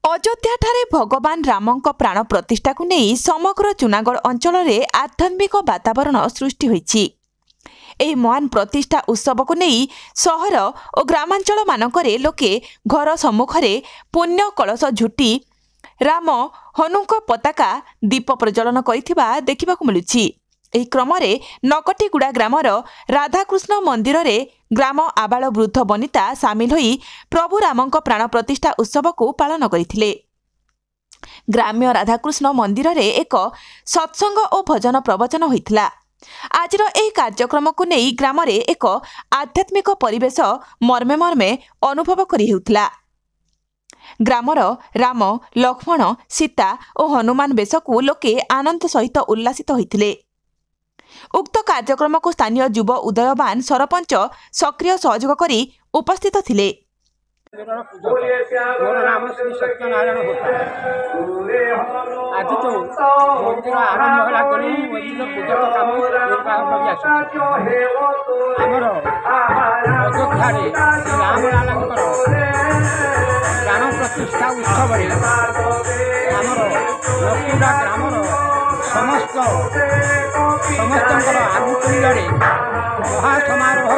अयोध्याठारे भगवान रामंक प्राण प्रतिष्ठा को नहीं समग्र जूनागढ़ अंचल में आध्यात्मिक वातावरण सृष्टि होईछि। एही महान प्रतिष्ठा उत्सव को नहीं सहर और ग्रामांचल मानकरे लोके घर सम्मुखरे पुण्य कलश झुटी राम हनुक पताका दीप प्रज्वलन करिथिबा देखिबाकु मिलुछि। एही क्रमरे नकटीगुड़ा ग्रामर राधाकृष्ण मंदिर रे ग्राम आबाल वृद्ध वनिता सामिल होई प्रभु रामंक प्राण प्रतिष्ठा उत्सव को पालन करथिले। ग्राम्य राधाकृष्ण मंदिर रे एक सत्संग और भजन प्रवचन होइथिला। आजिर एही कार्यक्रम को नहीं ग्राम रे एक आध्यात्मिक परिवेश मर्मे मर्मे अनुभव करि हेउथिला। ग्रामर राम लक्ष्मण सीता और हनुमान बेश को लोके आनंद सहित उल्लासित होइथिले। उक्त कार्यक्रम को स्थानीय युव उदयवान सरपंच सक्रिय सहयोग करी उपस्थित थिले। मोर नाम श्री सत्यनारायण होता आज तो मंदिर आरंभ होला करी मंदिर पूजा काम निर्वाह करी आमर अयोध्या रे राम लालंकर प्राण प्रतिष्ठा उत्सव रे आमर नकटीगुड़ा ग्रामर समस्त आनुकूल्य महासमारोह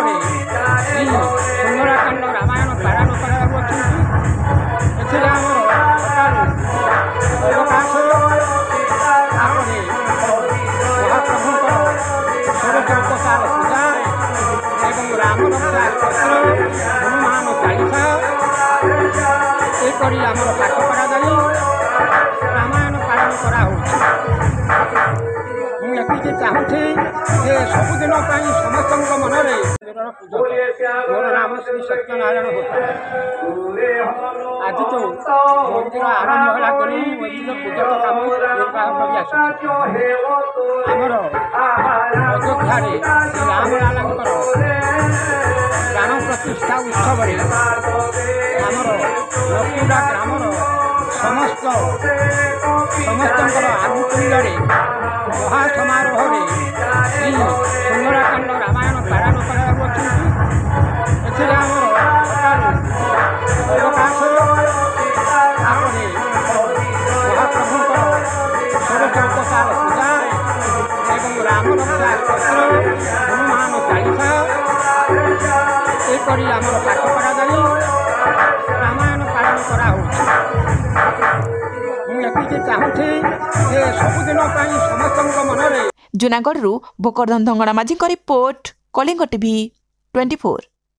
श्री सुंदराकांड रामायण पारायण महाप्रभुंर षोड़शोपचार पूजा एवं राम रक्षा हनुमान चालीसा एपरी आमर पाठ करा रामायण पालन करा मुझे चाहूँगी जे सबुदिन समस्त मनरे मोर नाम श्री सत्यनारायण होता आज तो मंदिर आरंभ होला करी मंदिर पूजा काम निर्वाह करी आमर अयोध्या रे राम लालंकर प्राण प्रतिष्ठा उत्सव रे आमर नकटीगुड़ा ग्रामर समस्त आनुकूल्य महासमारोह श्री सुंदराकांड रामायण पारायण महाप्रभुंर षोड़शोपचार पूजा एवं राम रक्षा हनुमान चालीसा एपरी आमर पाठ करा रामायण पालन करा मुझे चाहूँगी जे सबुदिन समस्त मनरे। जूनागढ़ भोकरधन धंगड़ा माझी रिपोर्ट कलिंग टीवी 24।